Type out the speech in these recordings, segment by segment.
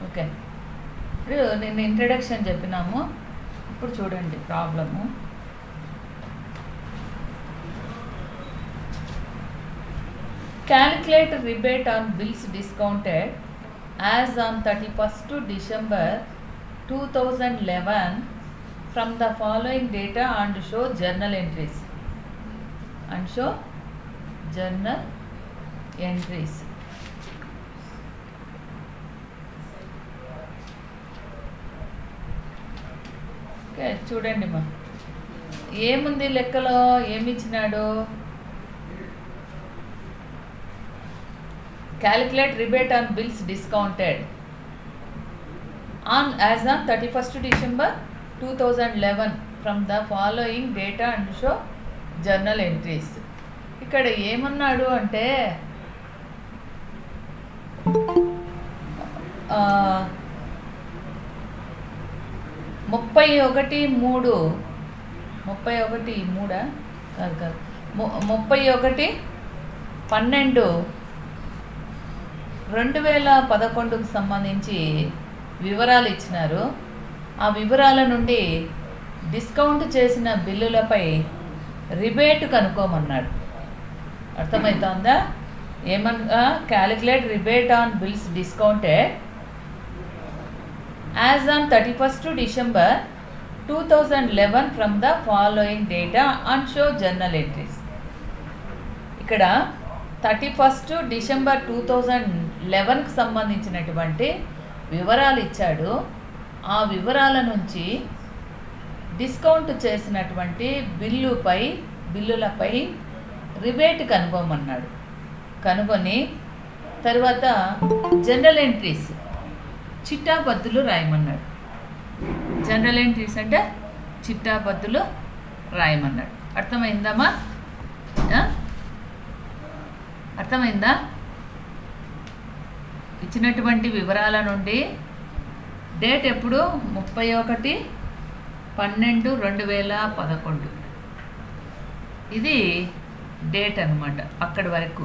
Okay, ఇప్పుడు నేను introduction చెప్పినాము. ఇప్పుడు చూడండి problem. Calculate rebate on bills discounted as on 31st December 2011 from the following data and show journal entries. Okay, చూడండి మా ఏముంది లెక్కలో, ఏమి ఇచ్చినాడు? Calculate rebate on bills discounted as on 31st December 2011 from the following data and show journal entries. ఇక్కడ ఏమన్నాడు అంటే 31/12/2011కు సంబంధించి వివరాలు ఇచ్చినారు. ఆ వివరాల నుండి డిస్కౌంట్ చేసిన బిల్లులపై రిబేట్ కనుక్కోమన్నాడు. అర్థమవుతుందా? ఏమన్నా calculate rebate on bills discounted as on 31st December 2011 from the following data and show journal entries. ఇక్కడ 31st December 2011కు సంబంధించినటువంటి వివరాలు ఇచ్చాడు. ఆ వివరాల నుంచి డిస్కౌంట్ చేసినటువంటి బిల్లులపై రిబేట్ కనుగొమన్నాడు. కనుగొని తర్వాత జనరల్ ఎంట్రీస్ చిట్టాబద్దులు రాయమన్నాడు. జనరల్ ఎంట్రీస్ అంటే చిట్టాబద్దులు రాయమన్నాడు. అర్థమైందమ్మా? అర్థమైందా? ఇచ్చినటువంటి వివరాల నుండి డేట్ ఎప్పుడు 31/12/2011 ఇది డేట్ అన్నమాట. అక్కడి వరకు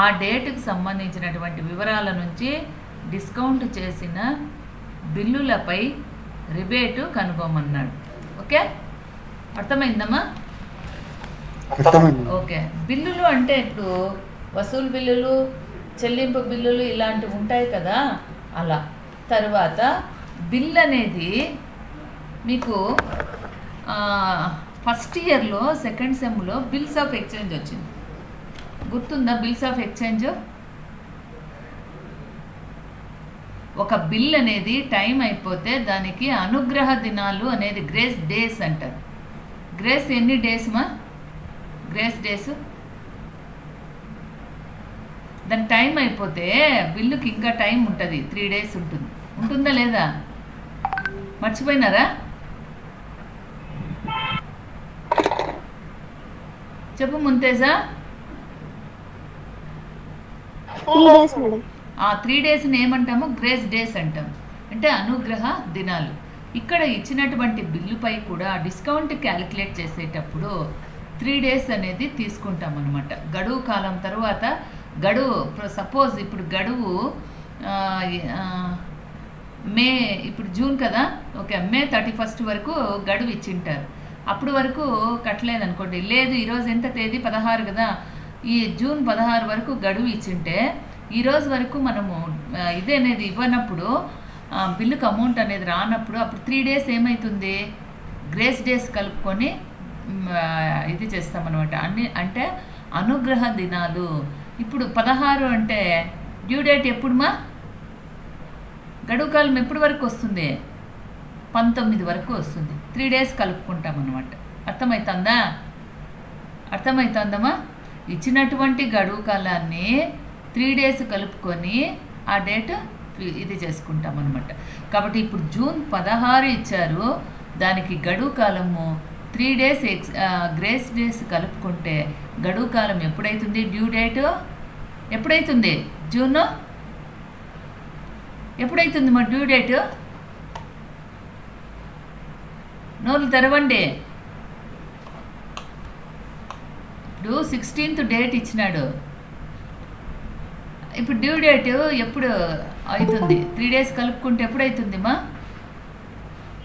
ఆ డేట్కి సంబంధించినటువంటి వివరాల నుంచి డిస్కౌంట్ చేసిన బిల్లులపై రిబేటు కనుగొమన్నాడు. ఓకే, అర్థమైందమ్మా? ఓకే, బిల్లులు అంటే ఇప్పుడు వసూలు బిల్లులు, చెల్లింపు బిల్లులు ఇలాంటివి ఉంటాయి కదా, అలా. తర్వాత బిల్ అనేది మీకు ఫస్ట్ ఇయర్లో సెకండ్ సెమ్లో బిల్స్ ఆఫ్ ఎక్స్చేంజ్ వచ్చింది. గుర్తుందా? బిల్స్ ఆఫ్ ఎక్స్చేంజ్ ఒక బిల్ అనేది టైం అయిపోతే దానికి అనుగ్రహ దినాలు అనేది గ్రేస్ డేస్ అంటారు. గ్రేస్ ఎన్ని డేస్ మా? గ్రేస్ డేస్ దాని టైం అయిపోతే బిల్లుకి ఇంకా టైం ఉంటుంది, 3 days ఉంటుంది. ఉంటుందా లేదా? మర్చిపోయినారా? చెప్పు ముంతేజా. 3 daysని ఏమంటాము? గ్రేస్ డేస్ అంటాం, అంటే అనుగ్రహ దినాలు. ఇక్కడ ఇచ్చినటువంటి బిల్లుపై కూడా డిస్కౌంట్ క్యాలిక్యులేట్ చేసేటప్పుడు 3 days అనేది తీసుకుంటాం అన్నమాట. గడువు కాలం తర్వాత సపోజ్ ఇప్పుడు గడువు మే, ఇప్పుడు జూన్ కదా, ఓకే, మే 31st వరకు గడువు ఇచ్చింటారు. అప్పుడు వరకు కట్టలేదనుకోండి, లేదు ఈరోజు ఎంత తేదీ 16 కదా, ఈ జూన్ 16 వరకు గడువు ఇచ్చింటే ఈరోజు వరకు మనము ఇది అనేది ఇవ్వనప్పుడు, బిల్లుకి అమౌంట్ అనేది రానప్పుడు, అప్పుడు 3 days ఏమవుతుంది? గ్రేస్ డేస్ కలుపుకొని ఇది చేస్తామన్నమాట. అంటే అనుగ్రహ దినాలు. ఇప్పుడు 16 అంటే డ్యూ డేట్ ఎప్పుడు మా? గడువు కాలం ఎప్పుడు వరకు వస్తుంది? 19 వరకు వస్తుంది. 3 days కలుపుకుంటాం అన్నమాట. అర్థమవుతుందమ్మా? ఇచ్చినటువంటి గడువు కాలాన్ని 3 days కలుపుకొని ఆ డేట్ ఇది చేసుకుంటాం అన్నమాట. కాబట్టి ఇప్పుడు జూన్ 16 ఇచ్చారు, దానికి గడువు కాలము 3 days గ్రేస్ డేస్ కలుపుకుంటే గడువు కాలం ఎప్పుడైతుంది? డ్యూ డేట్ ఎప్పుడైతుంది? జూన్ ఎప్పుడైతుంది మా డ్యూ డేట్? నోరు తెరవండి. ఇప్పుడు 16th డేట్ ఇచ్చినాడు. ఇప్పుడు డ్యూ డేట్ ఎప్పుడు అవుతుంది? 3 డేస్ కలుపుకుంటే ఎప్పుడు అవుతుందిమా?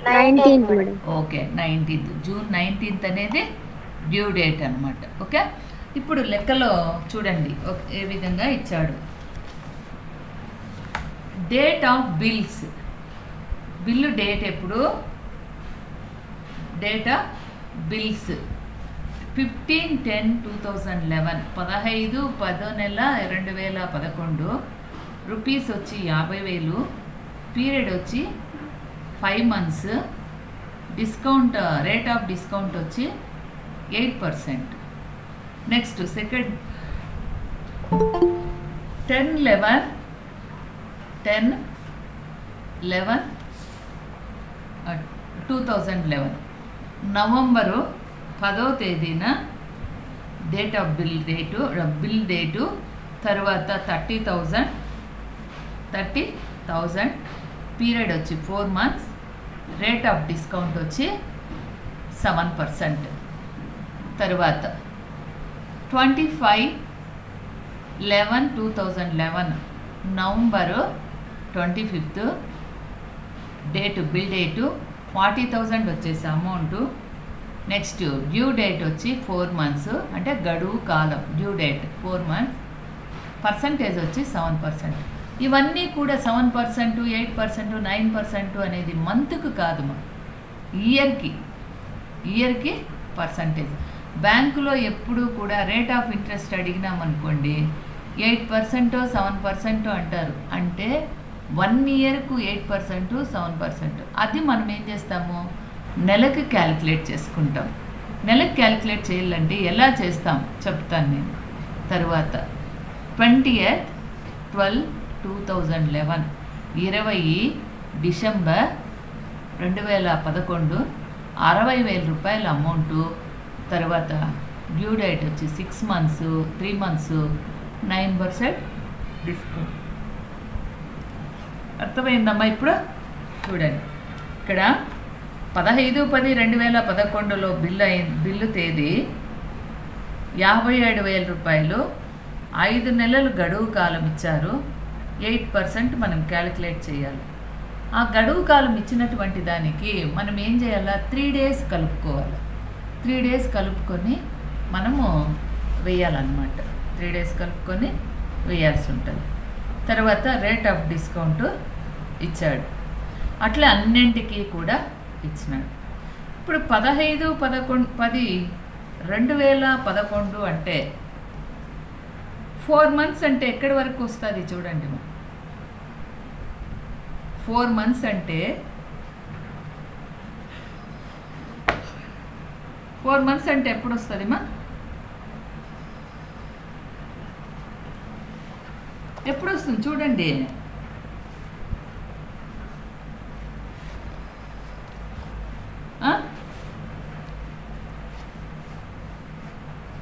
19th madam. Okay, 19th, June 19th అనేది డ్యూ డేట్ అనమాట. ఓకే, ఇప్పుడు లెక్కలో చూడండి ఏ విధంగా ఇచ్చాడు. Date of bills, bill date ఎప్పుడు? డేట్ ఆఫ్ బిల్స్ 15/10/2011, 15/10/2011, రూపీస్ వచ్చి 50,000, పీరియడ్ వచ్చి 5 months, discount rate of discount వచ్చి 8%. నెక్స్ట్ సెకండ్ 10/11/2011, నవంబరు 10వ తేదీన డేట్ ఆఫ్ బిల్ డేటు, తర్వాత 30,000, పీరియడ్ వచ్చి 4 months, రేట్ ఆఫ్ డిస్కౌంట్ వచ్చి 7%. తర్వాత 25/11/2011, నవంబరు 25th బిల్ డేటు, 40,000 వచ్చేసి అమౌంటు. నెక్స్ట్ డ్యూ డేట్ వచ్చి 4 months, అంటే గడువు కాలం, డ్యూ డేట్ 4 months, పర్సంటేజ్ వచ్చి 7%. ఇవన్నీ కూడా 7%, 8%, 9% అనేది మంత్కు కాదు, ఇయర్కి పర్సంటేజ్. బ్యాంకులో ఎప్పుడూ కూడా రేట్ ఆఫ్ ఇంట్రెస్ట్ అడిగినామనుకోండి 8%, 7% అంటారు. అంటే 1 yearకు 8%, 7%. అది మనం ఏం చేస్తాము, నెలకు క్యాలిక్యులేట్ చేసుకుంటాం. నెలకు క్యాలిక్యులేట్ చేయాలంటే ఎలా చేస్తాం చెప్తాను నేను తర్వాత. 20/12/2011, 20 డిసెంబర్ 2011, 60,000 రూపాయల అమౌంటు. తర్వాత డ్యూ డేట్ వచ్చి 6 months, 3 months, 9% డిస్కౌంట్. అర్థమైందమ్మా? ఇప్పుడు చూడండి, ఇక్కడ 15/10/2011లో బిల్లు తేదీ 57,000 రూపాయలు, 5 నెలలు గడువు కాలం ఇచ్చారు, 8% మనం క్యాలిక్యులేట్ చేయాలి. ఆ గడువు కాలం ఇచ్చినటువంటి దానికి మనం ఏం చేయాలా, 3 days కలుపుకోవాలి. 3 days కలుపుకొని మనము వేయాలన్నమాట. 3 days కలుపుకొని వేయాల్సి ఉంటుంది. తర్వాత రేట్ ఆఫ్ డిస్కౌంట్ ఇచ్చాడు. అట్లా అన్నింటికీ కూడా ఇచ్చినాడు. ఇప్పుడు 15/11/2011 అంటే 4 months అంటే ఎక్కడి వరకు వస్తుంది చూడండి. 4 months అంటే 4 months అంటే ఎప్పుడు వస్తుంది మా? ఎప్పుడు వస్తుంది చూడండి.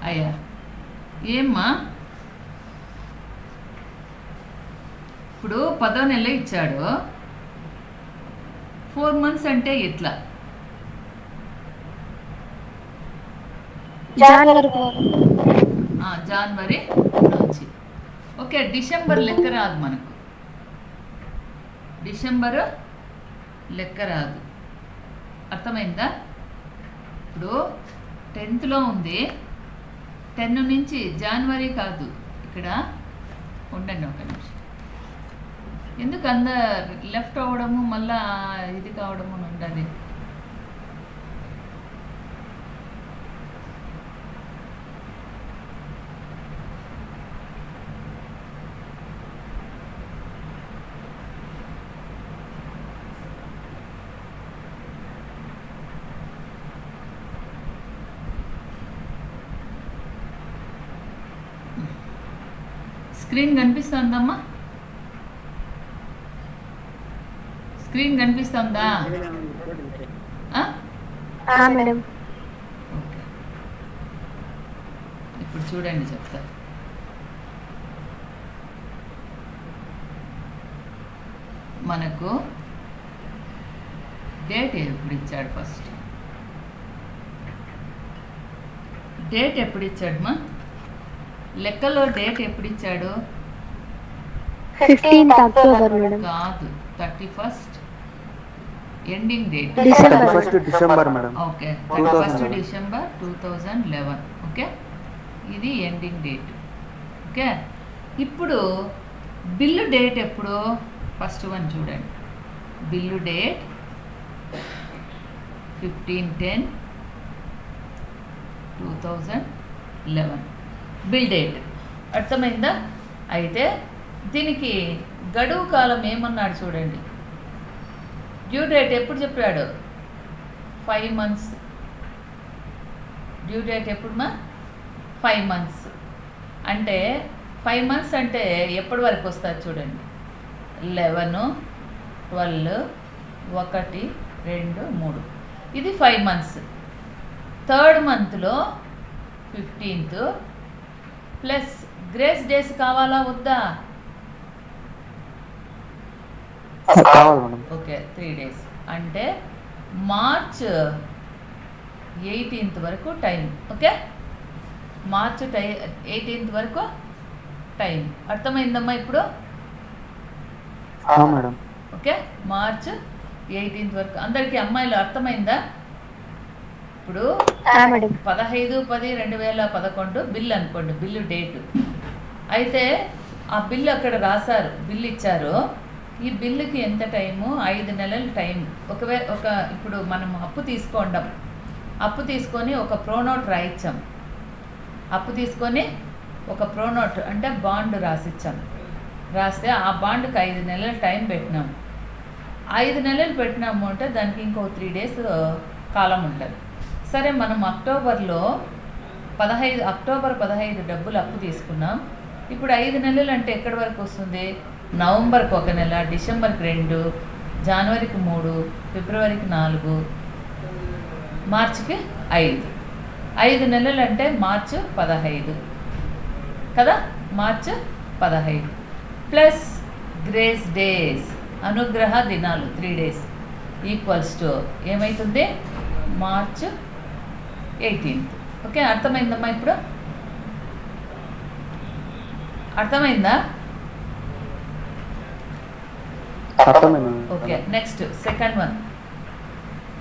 అయ్యా ఏమ్మా, ఇప్పుడు 10వ నెల ఇచ్చాడు, 4 months అంటే ఎట్లా? జనవరి నుంచి. ఓకే, డిసెంబర్ లెక్క రాదు మనకు, డిసెంబరు లెక్క రాదు. అర్థమైందా? ఇప్పుడు 10th ఉంది, 10 నుంచి జనవరి కాదు. ఇక్కడ ఉండండి ఒక నిమిషం, ఎందుకు లెఫ్ట్ అవ్వడము మళ్ళా ఇది కావడము ఉండదు. స్క్రీన్ కనిపిస్తుందమ్మా? స్క్రీన్ కనిపిస్తుందా? మేడం. ఓకే, ఇప్పుడు చూడండి చెప్తా. మనకు డేట్ ఎప్పుడు ఇచ్చాడు? ఫస్ట్ డేట్ ఎప్పుడు ఇచ్చాడు మా? లెక్కలో డేట్ ఎప్పుడు ఇచ్చాడు? 15th October madam. కాదు, 31st ending date. 31st December madam. Okay, 31st December 2011. Okay, ఇది ఎండింగ్ డేట్. ఓకే, ఇప్పుడు బిల్లు డేట్ ఎప్పుడు? ఫస్ట్ వన్ చూడండి, బిల్లు డేట్ 15/10/2011 బిల్ డేట్. అర్థమైందా? అయితే దీనికి గడువు కాలం ఏమన్నాడు చూడండి. డ్యూ డేట్ ఎప్పుడు చెప్పాడు? 5 months. డ్యూ డేట్ ఎప్పుడుమా? 5 months. అంటే 5 months అంటే ఎప్పటి వరకు వస్తుంది చూడండి. 11, 12, 1, 2, 3. ఇది 5 months. థర్డ్ మంత్లో 15th ప్లస్ గ్రేస్ డేస్ కావాలా వద్దా? Okay, 3 days. అంటే మార్చ్ 18th వరకు టైం. ఓకే, మార్చ్ 18th వరకు టైం. అర్థమైందమ్మా ఇప్పుడు? మేడం. ఓకే, మార్చ్ 18th వరకు. అందరికీ అమ్మాయిలు అర్థమైందా? ఇప్పుడు 15/10/2011 బిల్ అనుకోండి, బిల్లు డేటు. అయితే ఆ బిల్లు అక్కడ రాశారు, బిల్లు ఇచ్చారు. ఈ బిల్లుకి ఎంత టైము? 5 నెలల టైం. ఇప్పుడు మనం అప్పు తీసుకుంటాం, అప్పు తీసుకొని ఒక ప్రోనోట్ రాయించాం. అప్పు తీసుకొని ఒక ప్రోనోట్ అంటే బాండ్ రాసిచ్చాం. రాస్తే ఆ బాండ్కి 5 నెలల టైం పెట్టినాం. 5 నెలలు పెట్టినాము అంటే దానికి ఇంకో 3 days కాలం ఉంటుంది. సరే, మనం అక్టోబర్ 15 డబ్బులు అప్పు తీసుకున్నాం. ఇప్పుడు 5 నెలలు అంటే ఎక్కడి వరకు వస్తుంది? నవంబర్కి 1 నెల, డిసెంబర్కి 2, జనవరికి 3, ఫిబ్రవరికి 4, మార్చికి 5. 5 నెలలు అంటే మార్చి 15 కదా, మార్చి 15 ప్లస్ గ్రేస్ డేస్, అనుగ్రహ దినాలు 3 days ఈక్వల్స్ టు ఏమవుతుంది? March 18th. ఓకే, అర్థమైందమ్మా? ఇప్పుడు అర్థమైందా? Okay, next second one.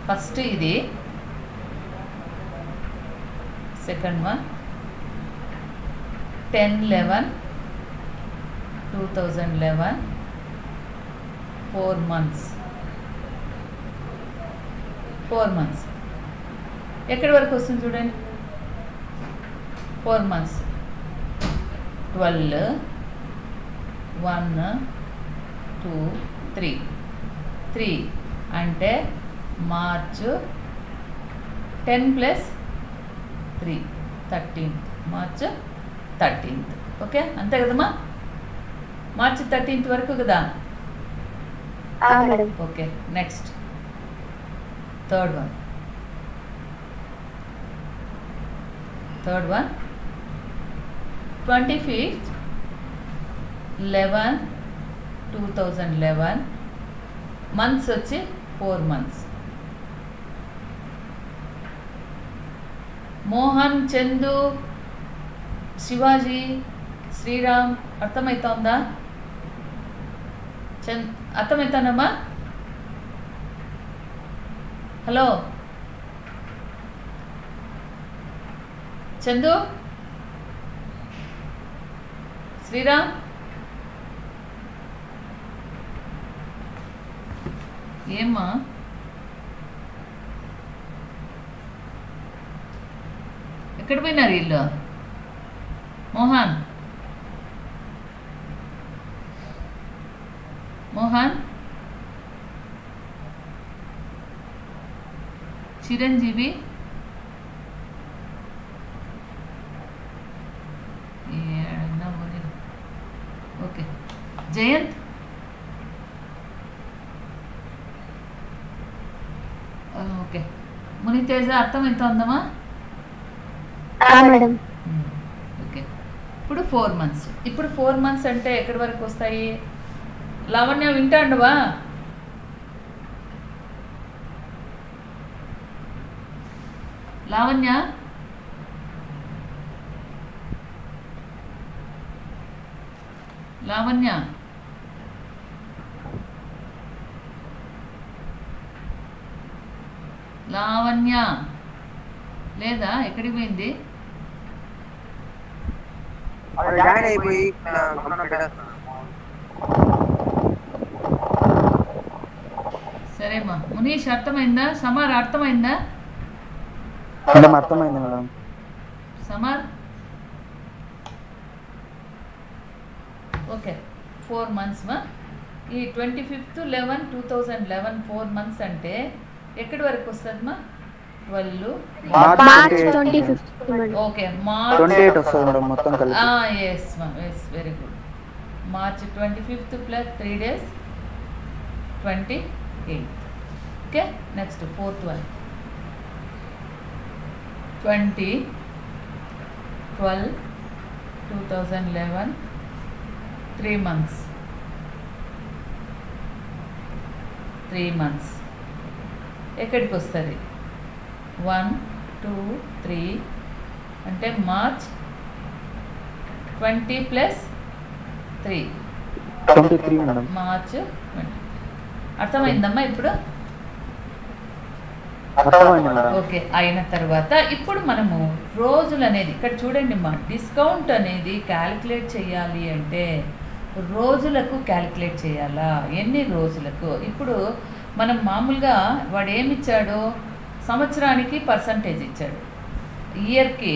First ఇది సెకండ్ వన్ 10/11/2011 4 months. 4 months ఎక్కడి వరకు వస్తుంది చూడండి. 4 months 12, 1, 2, 3 అంటే మార్చు 10 + 3 13th, మార్చ్ 13th. ఓకే, అంతే కదమ్మా? మార్చి 13th వరకు కదా. Okay, next third one 25/11/2011 months వచ్చి 4 months. మోహన్, చందు, శివాజీ, శ్రీరామ్ అర్థమవుతుందా? అర్థమవుతానమ్మా? హలో చందు, శ్రీరామ్, ఏమ్మా? ఎక్కడ పోయినారు వీళ్ళు? మోహన్, చిరంజీవి, ఓకే, జయంత్, ఓకే, మునితేజ అర్థమవుతుందమ్మా? ఓకే, ఇప్పుడు 4 months. ఇప్పుడు 4 months అంటే ఎక్కడి వరకు వస్తాయి? లావణ్య వింటాండవా? లావణ్య, లావణ్య లావణ్య లేదా ఎక్కడికి పోయింది? జాయిన్ అయిపోయి సరేమ్మా. మునీష్ అర్థమైందా? సమార్ అర్థమైందా? మేడం అర్థమైంది మేడం. సమార్ ఓకే. 4 months మా. ఈ 25th 11 2011 4 months అంటే ఎక్కడి వరకు వస్తుంది మా? 12 March 25th madam. Okay. March 28 వస్తుంది మేడం మొత్తం కలిపి. ఎస్ మా, yes, very good. March 25th plus 3 days 28. Okay. Next 4th one 20 12 2011 3 months 3 months ఎక్కడికి వస్తుంది? 1 2 3 అంటే మార్చ్ 20 ప్లస్ 3 23 మేడం. మార్చ్ 20. అర్థమైందమ్మా ఇప్పుడు? అర్థమైంది మేడం. ఓకే. అయిన తర్వాత ఇప్పుడు మనము రోజులు అనేది ఇక్కడ చూడండి మా, డిస్కౌంట్ అనేది క్యాలిక్యులేట్ చేయాలి అంటే రోజులకు క్యాలిక్యులేట్ చేయాలా, ఎన్ని రోజులకు? ఇప్పుడు మనం మామూలుగా వాడు ఏమి ఇచ్చాడు? సంవత్సరానికి పర్సంటేజ్ ఇచ్చాడు. ఇయర్కి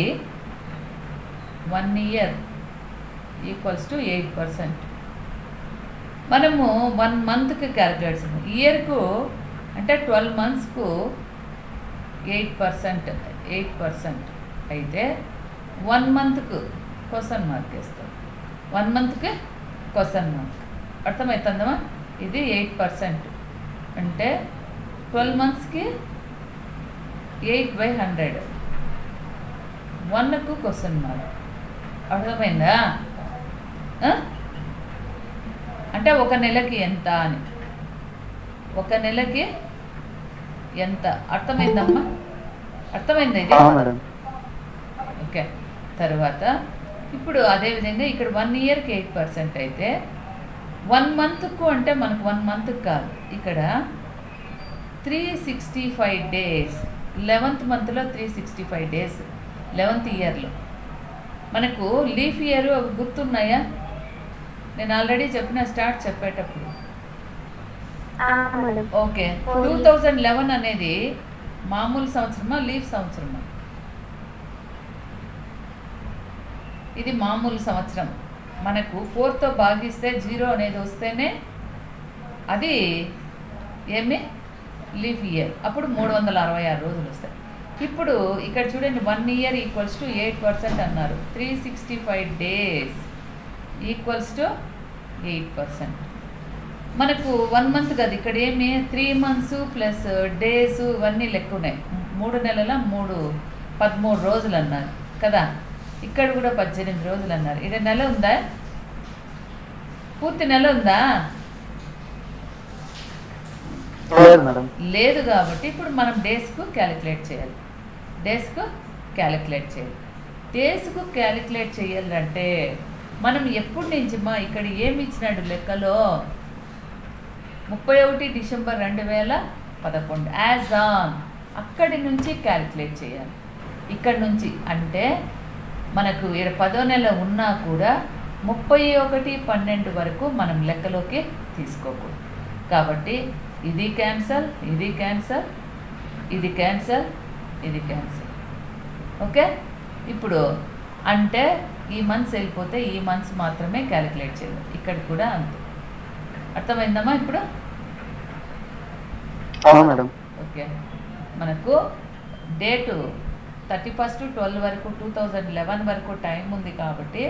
1 year ఈక్వల్స్ టు 8%. మనము 1 monthకి క్యాలిక్యులేట్ చేయాలి. ఇయర్కు అంటే 12 monthsకు 8% అయితే 1 monthకు క్వశ్చన్ మార్క్ వేస్తాం. 1 monthకి క్వశ్చన్ మార్క్. అర్థమవుతుందమ్మా? ఇది 8% అంటే 12 monthsకి 8/100. 1కు క్వశ్చన్ మార్క్. అర్థమైందా? అంటే ఒక నెలకి ఎంత అని, ఒక నెలకి ఎంత. అర్థమైందమ్మా? అర్థమైందా ఇది? మేడం. ఓకే. తర్వాత ఇప్పుడు అదేవిధంగా ఇక్కడ 1 yearకి 8% అయితే 1 monthకు అంటే మనకు 1 monthకి కాదు, ఇక్కడ 365 days. 11th monthలో 365 days. 11th yearలో మనకు లీఫ్ ఇయర్ గుర్తున్నాయా? నేను ఆల్రెడీ చెప్పిన స్టార్ట్ చెప్పేటప్పుడు. మేడం. ఓకే. 2011 అనేది మామూలు సంవత్సరమా, లీఫ్ సంవత్సరమా? ఇది మామూలు సంవత్సరం. మనకు 4తో భాగిస్తే 0 అనేది వస్తేనే అది ఏమి లీఫ్ ఇయర్. అప్పుడు 366 రోజులు వస్తాయి. ఇప్పుడు ఇక్కడ చూడండి 1 year ఈక్వల్స్ టు 8% అన్నారు. 365 days ఈక్వల్స్ టు 8%. మనకు 1 month కదా, ఇక్కడ ఏమి 3 months ప్లస్ డేస్ ఇవన్నీ లెక్క ఉన్నాయి. 3 నెలల 13 రోజులు అన్నారు కదా. ఇక్కడ కూడా 18 రోజులు అన్నారు. ఇక్కడ నెల ఉందా? పూర్తి నెల ఉందా? లేదు మేడం. లేదు. కాబట్టి ఇప్పుడు మనం డేస్కు క్యాలిక్యులేట్ చేయాలి. డేస్కు క్యాలిక్యులేట్ చేయాలి. డేస్కు క్యాలిక్యులేట్ చేయాలంటే మనం ఎప్పటి నుంచి మా ఇక్కడ ఏమి ఇచ్చినాడు లెక్కలో? 31 డిసెంబర్ 2011 యాజ్ ఆన్ అక్కడి నుంచి క్యాలిక్యులేట్ చేయాలి. ఇక్కడ నుంచి అంటే మనకు 10వ నెల ఉన్నా కూడా 31/12 వరకు మనం లెక్కలోకి తీసుకోకూడదు. కాబట్టి ఇది క్యాన్సల్, ఇది క్యాన్సల్, ఇది క్యాన్సల్, ఇది క్యాన్సల్. ఓకే. ఇప్పుడు అంటే ఈ మంత్స్ వెళ్ళిపోతే ఈ మంత్స్ మాత్రమే క్యాలిక్యులేట్ చేయాలి. ఇక్కడ కూడా అంతే. అర్థమైందమ్మా ఇప్పుడు? మేడం. ఓకే. మనకు డేటు 31 12 వరకు 2011 వరకు టైం ఉంది కాబట్టి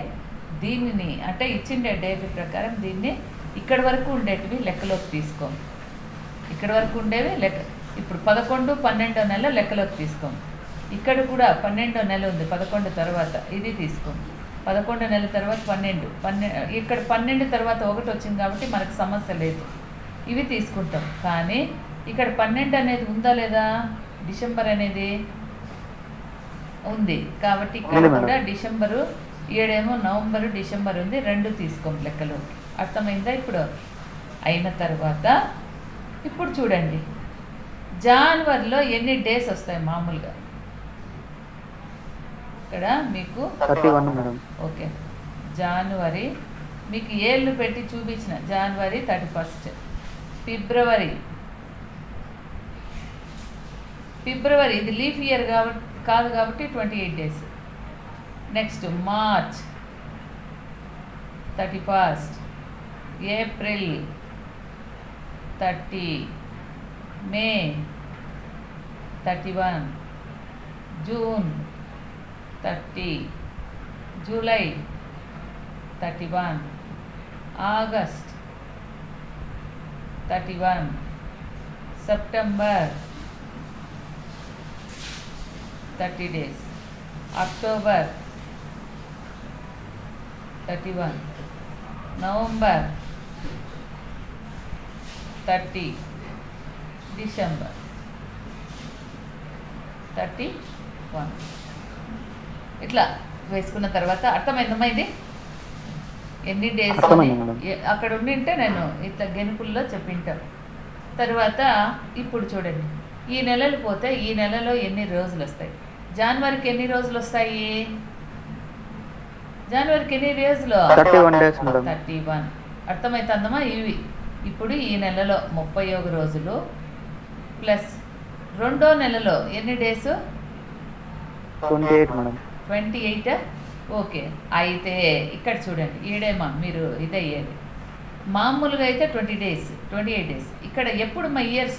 దీనిని అంటే ఇచ్చిన డేట్ ప్రకారం దీన్ని ఇక్కడ వరకు ఉండేటివి లెక్కలోకి తీసుకోం. ఇక్కడ వరకు ఉండేవి లెక్క. ఇప్పుడు 11 12 నెల లెక్కలోకి తీసుకోం. ఇక్కడ కూడా 12 నెల ఉంది, 11 తర్వాత ఇది తీసుకోం. 11 నెలల తర్వాత 12 ఇక్కడ 12 తర్వాత 1 వచ్చింది కాబట్టి మనకు సమస్య లేదు, ఇవి తీసుకుంటాం. కానీ ఇక్కడ 12 అనేది ఉందా లేదా? డిసెంబర్ అనేది ఉంది కాబట్టి ఇక్కడ కూడా డిసెంబరు, ఈడేమో నవంబరు, డిసెంబర్ ఉంది, 2 తీసుకోం జనవరిలో ఎన్ని డేస్ వస్తాయి మామూలుగా? ఇక్కడ మీకు 31 మేడం. ఓకే, జనవరి మీకు ఏళ్ళు పెట్టి చూపించిన జనవరి 31, ఫిబ్రవరి ఇది లీఫ్ ఇయర్ కాదు కాబట్టి 28 డేస్. నెక్స్ట్ మార్చ్ 31, ఏప్రిల్ 30, మే 31, June 30, July 31, August 31, September 30 days, October 31, November 30, December 31. ఇట్లా వేసుకున్న తర్వాత అర్థమైందమ్మా ఇది ఎన్ని డేస్ అర్థమైంది మేడం. అక్కడ ఉండింటే నేను ఇట్లా గెనుపుల్లో చెప్పింటాను. తర్వాత ఇప్పుడు చూడండి, ఈ నెలలు పోతే ఈ నెలలో ఎన్ని రోజులు వస్తాయి? జనవరికి ఎన్ని రోజులు వస్తాయి? జనవరికి ఎన్ని రోజులు? 31 days మేడం. 31. అర్థమవుతుందమ్మా? ఇవి ఇప్పుడు ఈ నెలలో 31 రోజులు ప్లస్ రెండో నెలలో ఎన్ని డేస్? 28 మేడం. 28. ఓకే, అయితే ఇక్కడ చూడండి, ఈడేమా మీరు ఇదయ్యేది మామూలుగా అయితే 28 డేస్. ఇక్కడ ఎప్పుడు మా ఇయర్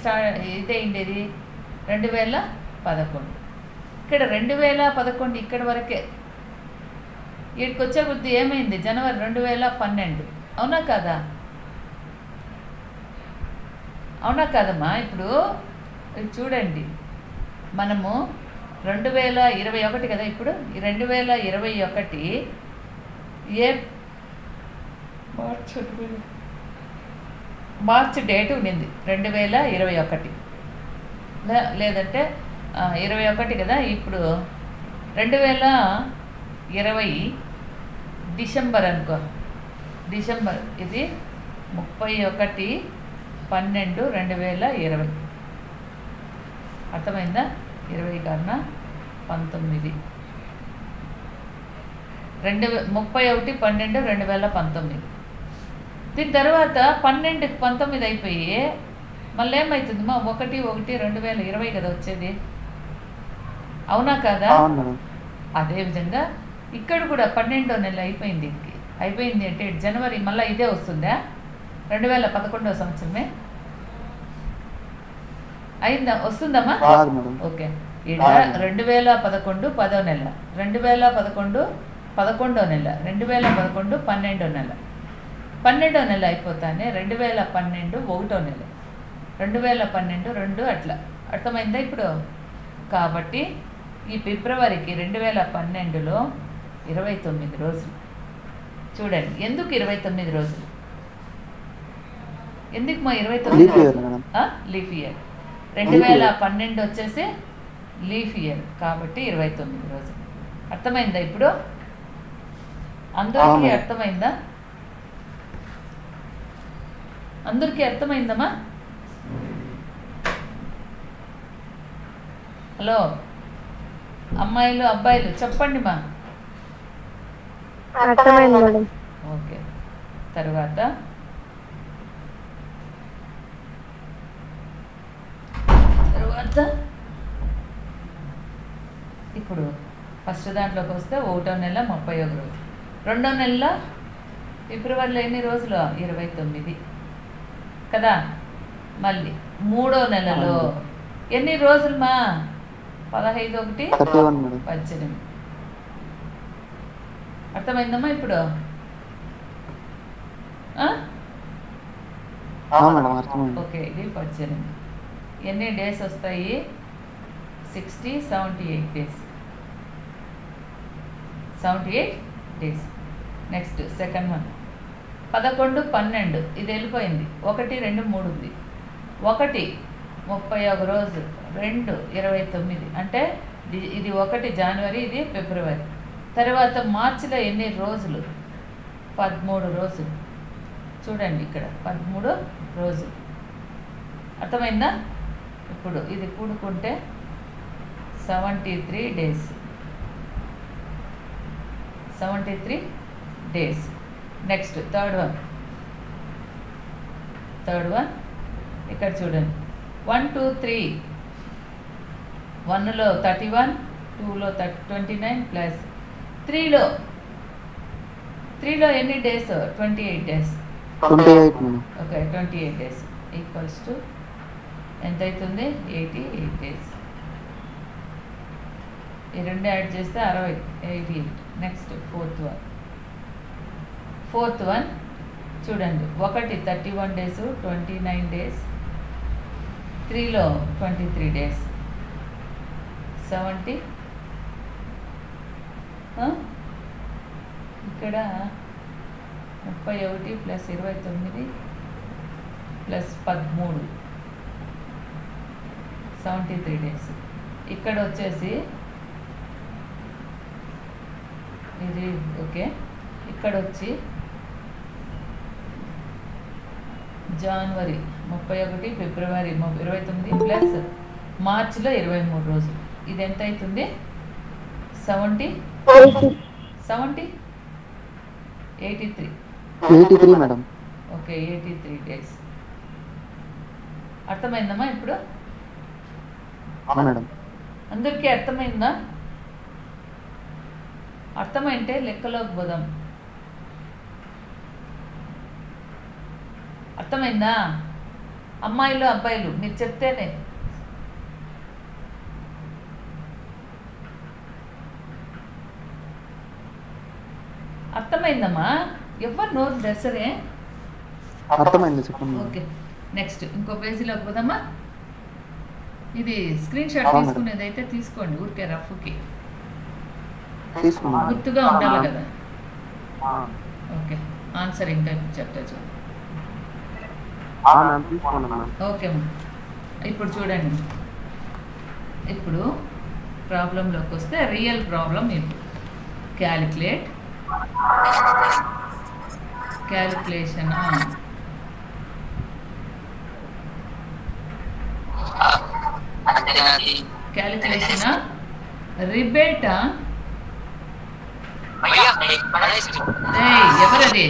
ఇదైండేది 2011. ఇక్కడ 2011 ఇక్కడ వరకే. వీటికి వచ్చే కొద్ది ఏమైంది? జనవరి 2012. అవునా కాదా? అవునా కాదమ్మా? ఇప్పుడు చూడండి, మనము 2021 కదా, ఇప్పుడు 2021 మార్చ్ డేట్ ఉండింది 2021, లేదంటే 21 కదా. ఇప్పుడు 2020 డిసెంబర్ అనుకో, డిసెంబర్ ఇది 31/12/2020. అర్థమైందా? 20 కారణ 19, 31/12/2019. దీని తర్వాత 12కి 19 అయిపోయి మళ్ళీ ఏమవుతుందమ్మా? 1/1/2020 కదా వచ్చేది. అవునా కాదా? అవును మేడం. అదేవిధంగా ఇక్కడ కూడా 12వ నెల అయిపోయింది. అయిపోయింది అంటే జనవరి మళ్ళీ ఇదే వస్తుందా? 2011వ సంవత్సరమే అయిందా? వస్తుందమ్మా? కాదు మేడం. ఓకే, ఇక్కడ 2011 10వ నెల, 2011 11వ నెల, 2011 12వ నెల, 12వ నెల అయిపోతానే 2012 1వ నెల, 2012 2 అట్లా. అర్థమైందా ఇప్పుడు? కాబట్టి ఈ ఫిబ్రవరికి 2012లో 29 రోజులు. చూడండి, ఎందుకు 29 రోజులు? ఎందుకు మా 29? Leap year madam. Leap year. 2012 వచ్చేసి లీఫ్ ఇయర్ కాబట్టి 29 రోజులు. అర్థమైందా ఇప్పుడు? అందరికీ అర్థమైందా? అందరికీ అర్థమైందమ్మా? హలో అమ్మాయిలు అబ్బాయిలు చెప్పండి మా. అర్థమైంది మేడం. ఓకే, తర్వాత ఇప్పుడు ఫస్ట్ దాంట్లోకి వస్తే 1వ నెల 31 రోజు, 2వ నెలలో ఫిబ్రవరిలో ఎన్ని రోజులు? 29 కదా. మళ్ళీ 3వ నెలలో ఎన్ని రోజులు మా? 15 1 31 మేడం. 18. అర్థమైందమ్మా ఇప్పుడు? మేడం అర్థమైంది. ఓకే, ఇది 18. ఎన్ని డేస్ వస్తాయి? 60 78 days. 78 days. Next second one 11 12 ఇది వెళ్ళిపోయింది. 1 2 3 ఉంది. 1 31 రోజు, 2 29 అంటే ఇది 1 జనవరి, ఇది ఫిబ్రవరి. తర్వాత మార్చిలో ఎన్ని రోజులు? 13 రోజులు. చూడండి ఇక్కడ 13 రోజులు. అర్థమైందా? ఇప్పుడు ఇది కూడుకుంటే 73 days. 73 days. Next third one ఇక్కడ చూడండి 1 2 3 1లో 31, 2లో 29 ప్లస్ 3లో ఎన్ని days? 28 days. 28 madam. Okay 28 days equals to ఎంత అవుతుంది? 88 డేస్. ఈ రెండు యాడ్ చేస్తే 60, 88. నెక్స్ట్ ఫోర్త్ వన్ చూడండి, 1 31 డేస్, 29 డేస్, 3లో 23 డేస్, 70 ఇక్కడ 31 ప్లస్ 29 ప్లస్ 13 73 డేస్. ఇక్కడ వచ్చేసి ఇది ఓకే. ఇక్కడ వచ్చి జనవరి 31, ఫిబ్రవరి 29 ప్లస్ మార్చిలో 23 రోజులు. ఇది ఎంత అవుతుంది? 70 83 మేడం. Okay 83 days. అర్థమైందమ్మా ఇప్పుడు? మేడం. అందరికీ అర్థమైందా? అర్థమైంటే లెక్కలోకి పోదాం. అర్థమైందా? అమ్మాయిలు అబ్బాయిలు మీరు చెప్తేనే. అర్థమైందమ్మా? ఎవరు నోరు దసరే? అర్థమైంది చెప్పండి. ఓకే నెక్స్ట్ ఇంకో పేజీలోకి పోదామా? ఇది స్క్రీన్ షాట్ తీసుకునేది అయితే తీసుకోండి, ఊరికే రఫ్కి తీసుకున్నాను. గుర్తుగా ఉండాలి కదా. ఓకే ఆన్సర్ ఇంకా చెప్తా చూడండి. ఓకే ఇప్పుడు చూడండి, ఇప్పుడు ప్రాబ్లంలోకి వస్తే రియల్ ప్రాబ్లం. ఇప్పుడు క్యాలిక్యులేషన్ రిబేట్. ఎవరది?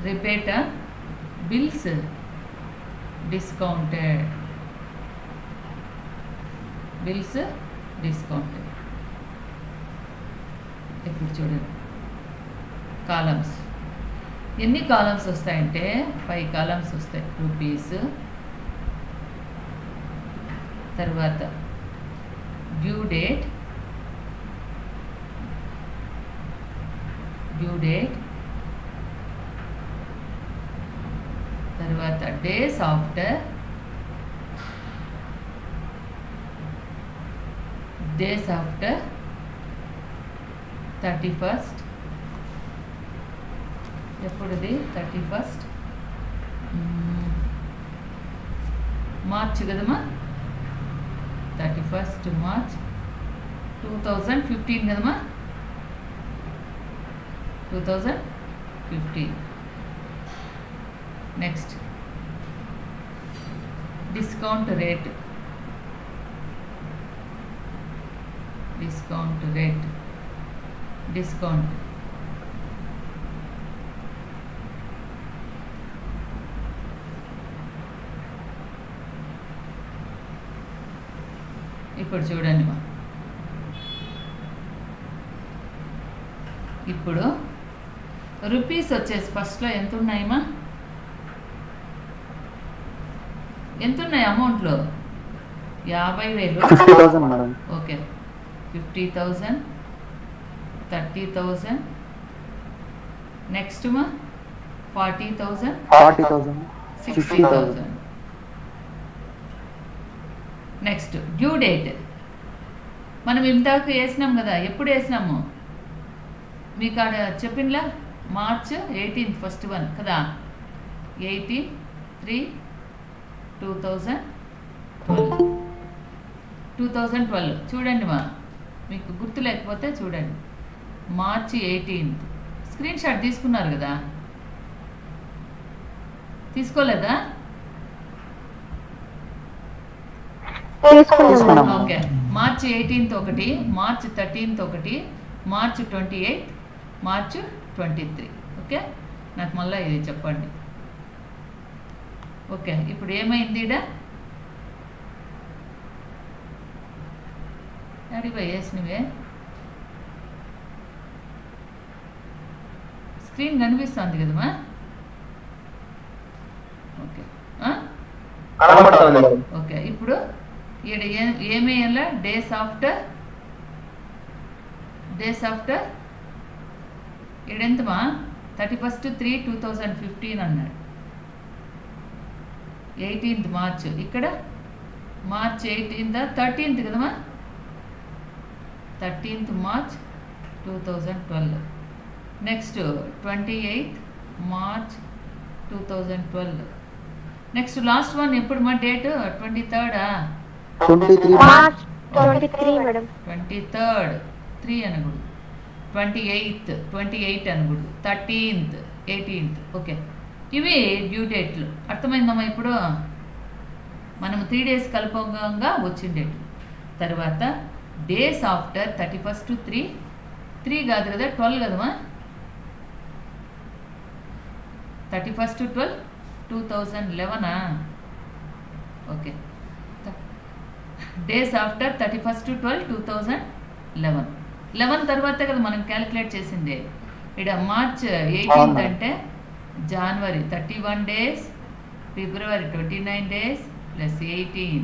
Rebate bills discounted. ఇప్పుడు చూడండి కాలమ్స్. ఎన్ని కాలమ్స్ వస్తాయంటే 5 కాలమ్స్ వస్తాయి. రూపీస్, తర్వాత డ్యూ డేట్, తర్వాత days after, days after 31st. ఎప్పుడుది 31st March కదమ్మా, 31st మార్చ్ 2015 కదమ్మా, 2015. నెక్స్ట్ డిస్కౌంట్ రేట్, డిస్కౌంట్ ఇప్పుడు చూడండి మా, ఇప్పుడు రూపీస్ వచ్చేసి ఫస్ట్లో ఎంత ఉన్నాయమ్మా? ఎంత ఉన్నాయి అమౌంట్లో? 50,000. ఓకే 50,000, 30,000. నెక్స్ట్ మా 40,000, 60,000. నెక్స్ట్ డ్యూ డేట్ మనం ఇంతకు వేసినాం కదా. ఎప్పుడు వేసినాము మీకు ఆడ చెప్పిండ్లా? మార్చ్ 18 ఫస్ట్ వన్ కదా, 18/3/2012. చూడండి మా, మీకు గుర్తు లేకపోతే చూడండి. మార్చి 18 స్క్రీన్ షాట్ తీసుకున్నారు కదా? తీసుకోలేదా? తీసుకున్నాం. ఓకే, మార్చ్ 18th ఒకటి, మార్చ్ 13th ఒకటి, మార్చ్ 28, మార్చ్ 23. ఓకే, నాకు మళ్ళీ ఇది చెప్పండి. ఓకే, ఇప్పుడు ఏమైంది ఈడ? అడిగి వేసినవే స్క్రీన్ కనిపిస్తుంది కదమ్మా? ఓకే ఓకే, ఇప్పుడు ఈడ ఏమేయాల? Days after ఈడెంతమా? 31/3/2015 అన్నాడు. 18th మార్చ్, ఇక్కడ మార్చ్ 18th 13th కదమ్మా? 13th March 2012. Next 28th March 2012. Next last one ఎప్పుడు మా date? 23rd 23 March 23 madam. 23rd 3 అనకూడదు, 28 అనకూడదు, 13th 18th. ఓకే, ఇవి డ్యూ డేట్లు. అర్థమైందమ్మా? ఇప్పుడు మనం 3 days కల్పంగా వచ్చిన డేట్. తర్వాత డేస్ ఆఫ్టర్ 31/3 కాదు కదా, 12 కదమ్మా? 31/12/2011. Okay, days after 31/12/2011. 11 తర్వాత కదా మనం క్యాలిక్యులేట్ చేసింది. ఇక్కడ మార్చ్ 18th అంటే జనవరి 31 days, February 29 days plus 18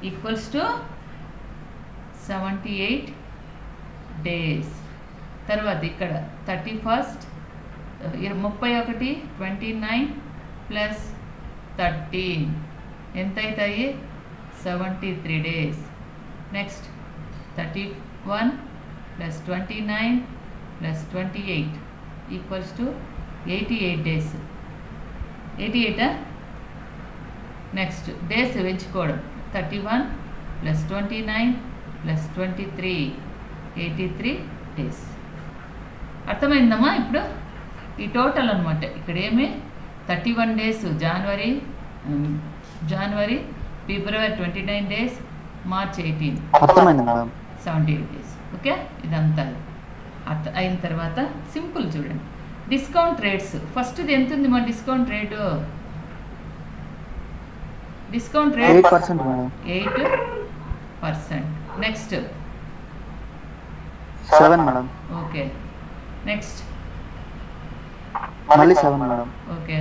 equals to 78 days. తర్వాత ఇక్కడ 31st 31, 29 ప్లస్ 13 ఎంత అవుతాయి? 73 days. Next 31 plus 29 plus 28 equals to 88 days. 88. Next days పెంచుకోవడం. 31 ప్లస్ 29 ప్లస్ 23 83 days. అర్థమైందమ్మా? ఇప్పుడు ఈ టోటల్ అనమాట. ఇక్కడ ఏమి 31 days జనవరి, ఫిబ్రవరి 29 days, మార్చ్ 18 78 days. ఓకే, ఇదంతా అయిన తర్వాత సింపుల్ చూడండి. డిస్కౌంట్ రేట్స్ ఫస్ట్ది ఎంత ఉంది మా discount rate? Discount rate 8%. Next 7 madam. Okay, next మళ్ళీ 7 మేడం. ఓకే,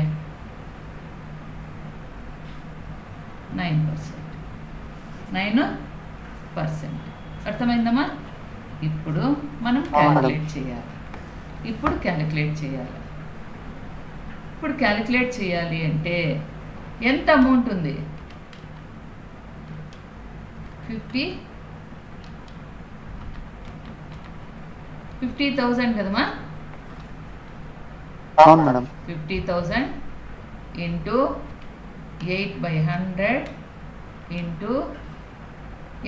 9%. అర్థమైందమ్మా? ఇప్పుడు మనం క్యాలిక్యులేట్ చేయాలి. ఇప్పుడు క్యాలిక్యులేట్ చేయాలి అంటే ఎంత అమౌంట్ ఉంది? 50,000 కదమ్మా? అవును మేడం. 50,000 ఇంటూ 8/100 ఇంటూ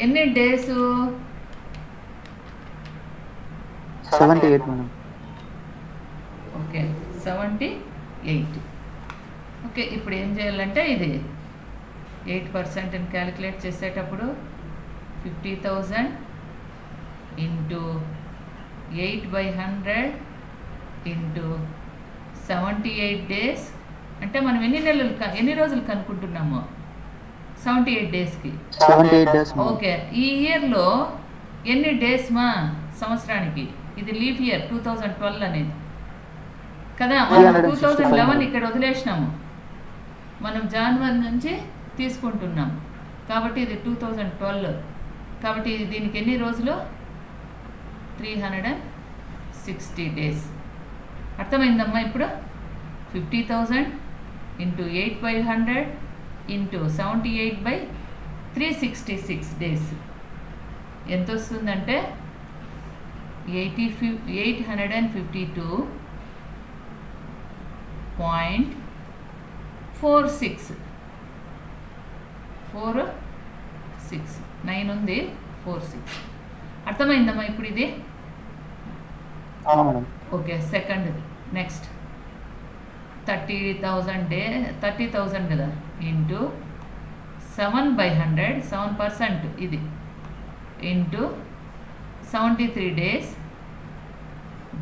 ఎన్ని డేస్? 78 మేడం. ఓకే, 78. ఓకే, ఇప్పుడు ఏం చేయాలంటే ఇది 8% అని క్యాలిక్యులేట్ చేసేటప్పుడు 50,000 ఇంటూ 8/100 ఇంటూ 78 days. అంటే మనం ఎన్ని రోజులు కనుక్కుంటున్నాము? 78 daysకి. 78 days. ఓకే, ఈ ఇయర్లో ఎన్ని డేస్ మా సంవత్సరానికి? ఇది లీఫ్ ఇయర్ 2012 అనేది కదా. మనం 2011 ఇక్కడ వదిలేసినాము, మనం జనవరి నుంచి తీసుకుంటున్నాము కాబట్టి ఇది 2012. కాబట్టి దీనికి ఎన్ని రోజులు? 360 days. అర్థమైందమ్మా? ఇప్పుడు 50,000 ఇంటూ 8/100 ఇంటూ 78/366 days ఎంత వస్తుందంటే 852.46. 9 ఉంది, 46. అర్థమైందమ్మా ఇప్పుడు ఇది? Okay, second. నెక్స్ట్ 30,000 కదా ఇంటూ 7/100 7% ఇది ఇంటూ 73 days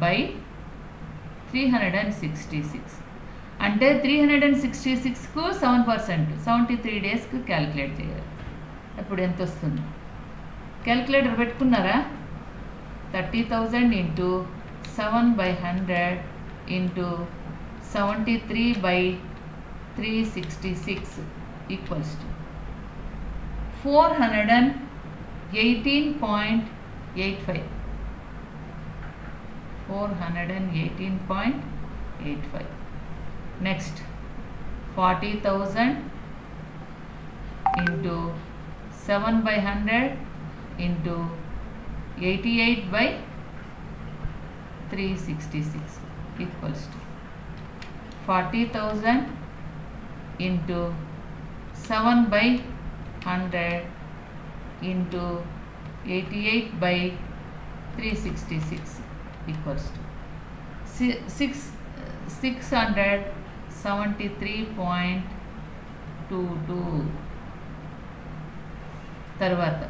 బై 366 అంటే 366కు 7% 73 daysకు క్యాలిక్యులేట్ చేయాలి. ఇప్పుడు ఎంత వస్తుంది? క్యాలిక్యులేటర్ పెట్టుకున్నారా? 30,000 into 7/100 into 73/366 equals to 418.85 418.85. Next 40,000 into 7/100 into 88/366 equals to 40,000 into 7/100 into 88/366 equals to 673.22. తర్వాత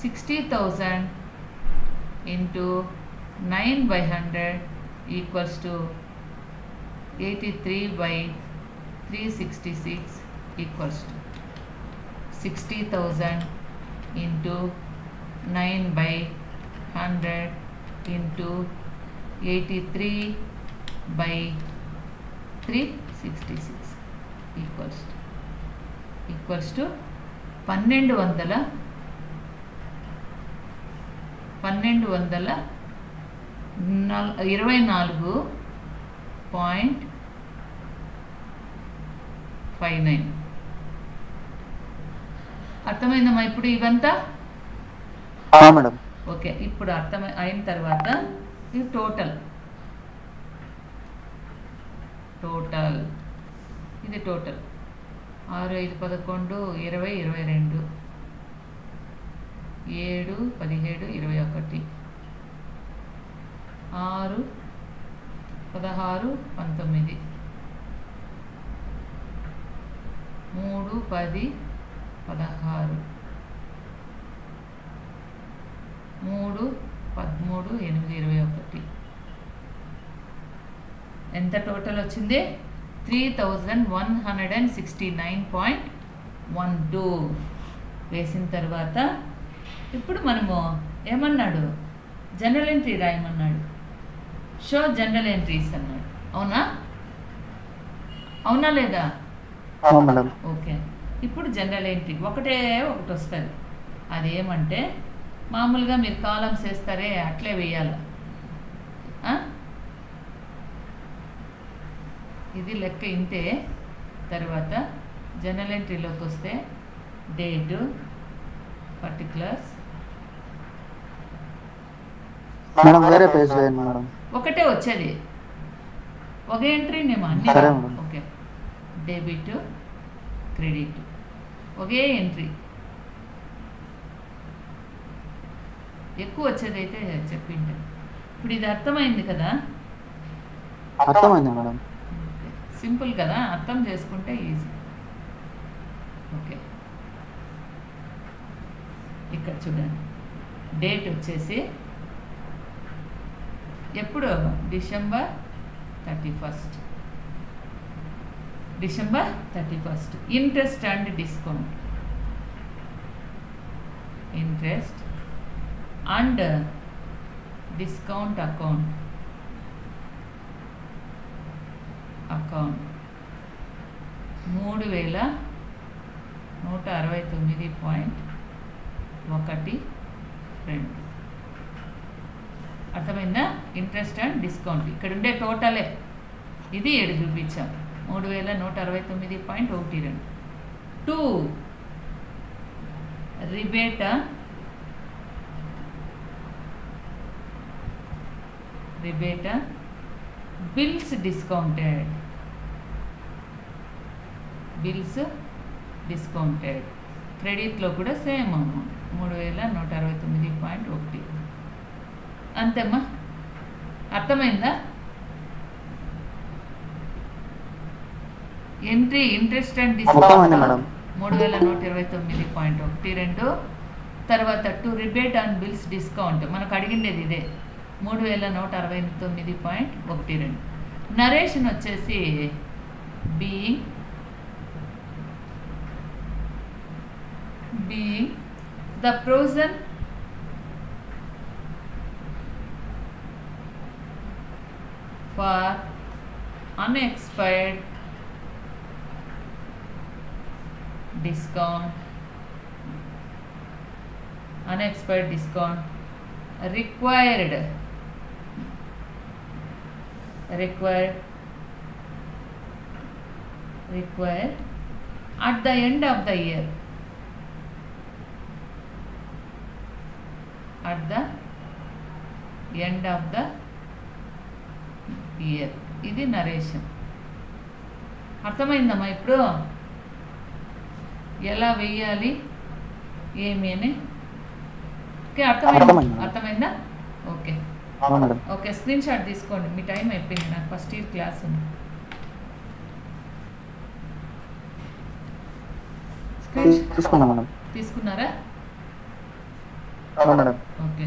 60,000 into 9/100 equals to 83/366 equals to 60,000 into 9/100 into 83/366 equals to 1224.59. అర్థమైందమ్మా ఇప్పుడు ఇవంతా? మేడం. ఓకే, ఇప్పుడు అయిన తర్వాత ఇది టోటల్ ఇది టోటల్ 6, 5, 11, 20, 22, 7, 17, 21, 6, 16, 19, 3, 10, 16, 3, 13, 8, 21. ఎంత టోటల్ వచ్చింది? 3,169.12 వేసిన తర్వాత ఇప్పుడు మనము ఏమన్నాడు? జనరల్ ఎంట్రీ రాయమన్నాడు. షో జనరల్ ఎంట్రీస్ అన్నాడు. అవునా లేదా? ఓకే, ఇప్పుడు జనరల్ ఎంట్రీ ఒకటి వస్తుంది. అదేమంటే మామూలుగా మీరు కాలమ్స్ వేస్తారే అట్లే వేయాలి. ఇది లెక్క ఇంతే. తర్వాత జనరల్ ఎంట్రీలోకి వస్తే డేటు, పర్టికులర్స్ ఒకటే వచ్చేది, ఒక ఎంట్రీనేమో అన్ని. ఓకే, డెబిట్, క్రెడిట్ ఒకే ఎంట్రీ. ఎక్కువ వచ్చేది అయితే చెప్పింటే. ఇప్పుడు ఇది అర్థమైంది కదా? అర్థమైంది మేడం. సింపుల్ కదా, అర్థం చేసుకుంటే ఈజీ. ఓకే, ఇక్కడ చూడండి, డేట్ వచ్చేసి ఎప్పుడు? December 31. Interest and discount, interest and discount account 3,169.12. అర్థమైందా? ఇంట్రెస్ట్ అండ్ డిస్కౌంట్ ఇక్కడ ఉండే టోటలే ఇది. 7 చూపించాం. 3,169.12. 2 రిబేటా, బిల్స్ డిస్కౌంటెడ్, క్రెడిట్లో కూడా సేమ్ అమౌంట్ 3,169.1. అంతేమ్మా, అర్థమైందా? Entry, interest and discount 3129.12. తర్వాత 2 రిబేట్ ఆన్ బిల్స్ డిస్కౌంట్ మనకు అడిగిండేది ఇదే 3169.12. నరేషన్ వచ్చేసి being the ప్రోజన్ for unexpired discount required at the end of the year, ఇది నరేషన్. అర్థమైందమ్మా ఇప్పుడు ఎలా వెయ్యాలి ఏమి అని? ఓకే, అర్థమైందా? ఓకే ఓకే, స్క్రీన్ షాట్ తీసుకోండి. మీ టైం అయిపోయింది, నాకు ఫస్ట్ ఇయర్ క్లాస్ ఉంది. తీసుకున్నారా? ఓకే.